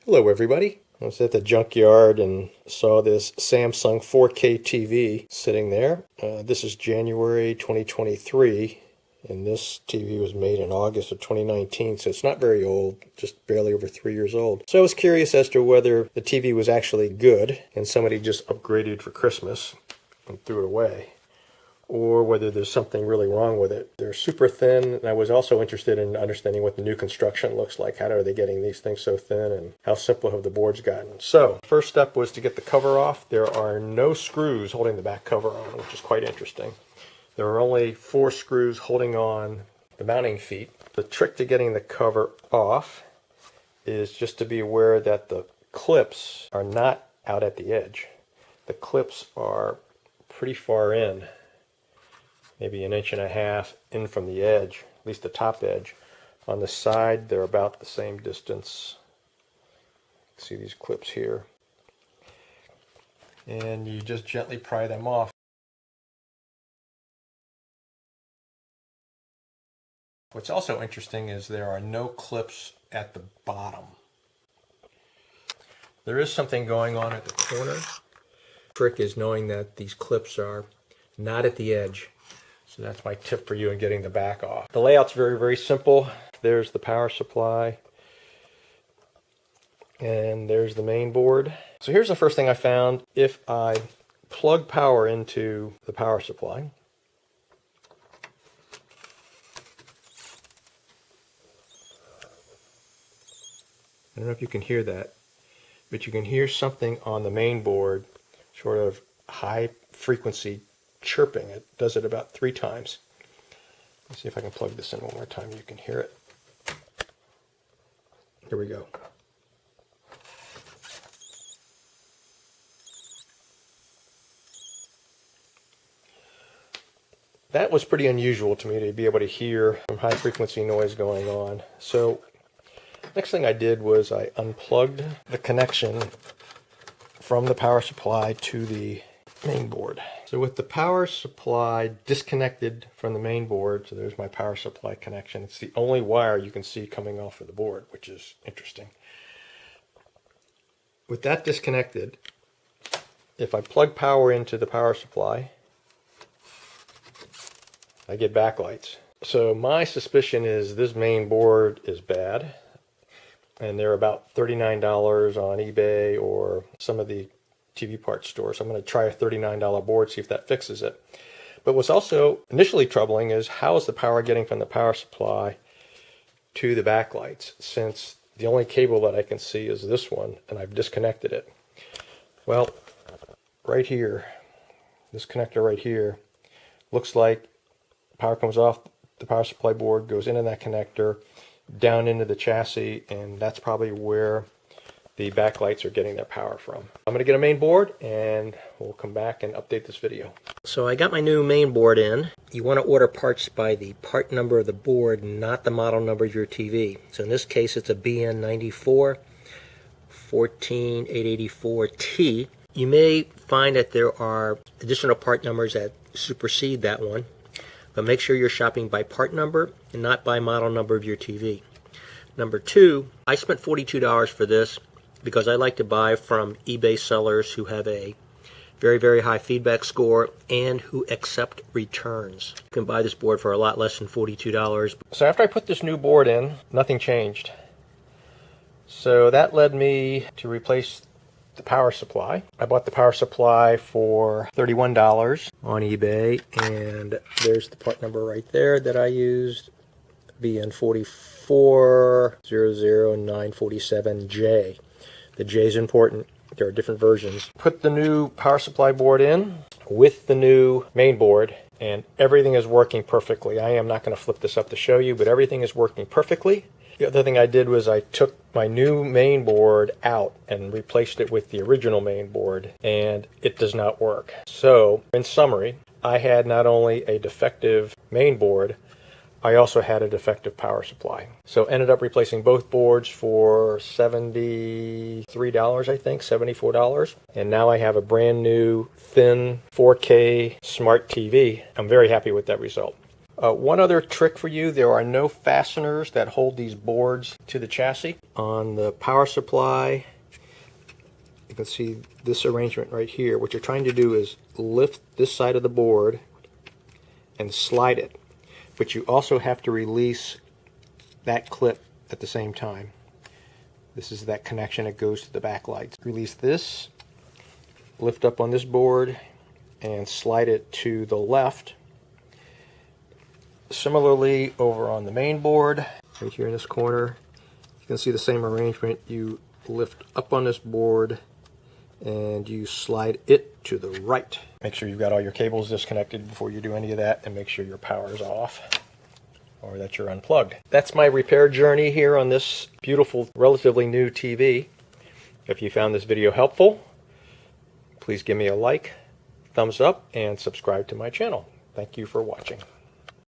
Hello everybody. I was at the junkyard and saw this Samsung 4K TV sitting there. This is January 2023 and this TV was made in August of 2019, so it's not very old, just barely over 3 years old. So I was curious as to whether the TV was actually good and somebody just upgraded for Christmas and threw it away, or whether there's something really wrong with it. They're super thin, and I was also interested in understanding what the new construction looks like. How are they getting these things so thin, and how simple have the boards gotten? So, first step was to get the cover off. There are no screws holding the back cover on, which is quite interesting. There are only 4 screws holding on the mounting feet. The trick to getting the cover off is just to be aware that the clips are not out at the edge. The clips are pretty far in, maybe 1.5 inches in from the edge, at least the top edge. On the side, they're about the same distance. See these clips here. And you just gently pry them off. What's also interesting is there are no clips at the bottom. There is something going on at the corner. The trick is knowing that these clips are not at the edge. So that's my tip for you in getting the back off. The layout's very, very simple. There's the power supply. And there's the main board. So here's the first thing I found. If I plug power into the power supply, I don't know if you can hear that, but you can hear something on the main board, sort of high frequency chirping. It does it about 3 times. Let's see if I can plug this in one more time. You can hear it. Here we go. That was pretty unusual to me, to be able to hear some high frequency noise going on. So next thing I did was I unplugged the connection from the power supply to the main board. So with the power supply disconnected from the main board, so there's my power supply connection. It's the only wire you can see coming off of the board, which is interesting. With that disconnected, if I plug power into the power supply, I get backlights. So my suspicion is this main board is bad, and they're about $39 on eBay or some of the TV parts stores. I'm going to try a $39 board, see if that fixes it. But what's also initially troubling is how is the power getting from the power supply to the backlights, since the only cable that I can see is this one and I've disconnected it. Well, right here, this connector right here, looks like power comes off the power supply board, goes into that connector, down into the chassis, and that's probably where the backlights are getting their power from. I'm going to get a main board and we'll come back and update this video. So I got my new main board in. You want to order parts by the part number of the board, not the model number of your TV. So in this case it's a BN94 14884T. You may find that there are additional part numbers that supersede that one, but make sure you're shopping by part number and not by model number of your TV. Number 2, I spent $42 for this because I like to buy from eBay sellers who have a very, very high feedback score and who accept returns. You can buy this board for a lot less than $42. So after I put this new board in, nothing changed. So that led me to replace the power supply. I bought the power supply for $31 on eBay, and there's the part number right there that I used, BN4400947J. The J is important. There are different versions. Put the new power supply board in with the new main board, and everything is working perfectly. I am not going to flip this up to show you, but everything is working perfectly. The other thing I did was I took my new main board out and replaced it with the original main board, and it does not work. So, in summary, I had not only a defective main board, I also had a defective power supply. So ended up replacing both boards for $73, I think, $74. And now I have a brand new thin 4K smart TV. I'm very happy with that result. One other trick for you, there are no fasteners that hold these boards to the chassis. On the power supply, you can see this arrangement right here. What you're trying to do is lift this side of the board and slide it. But you also have to release that clip at the same time. This is that connection that goes to the backlights. Release this, lift up on this board, and slide it to the left. Similarly, over on the main board, right here in this corner, you can see the same arrangement. You lift up on this board and you slide it to the right. Make sure you've got all your cables disconnected before you do any of that, and make sure your power is off or that you're unplugged. That's my repair journey here on this beautiful, relatively new TV. If you found this video helpful, please give me a like, thumbs up, and subscribe to my channel. Thank you for watching.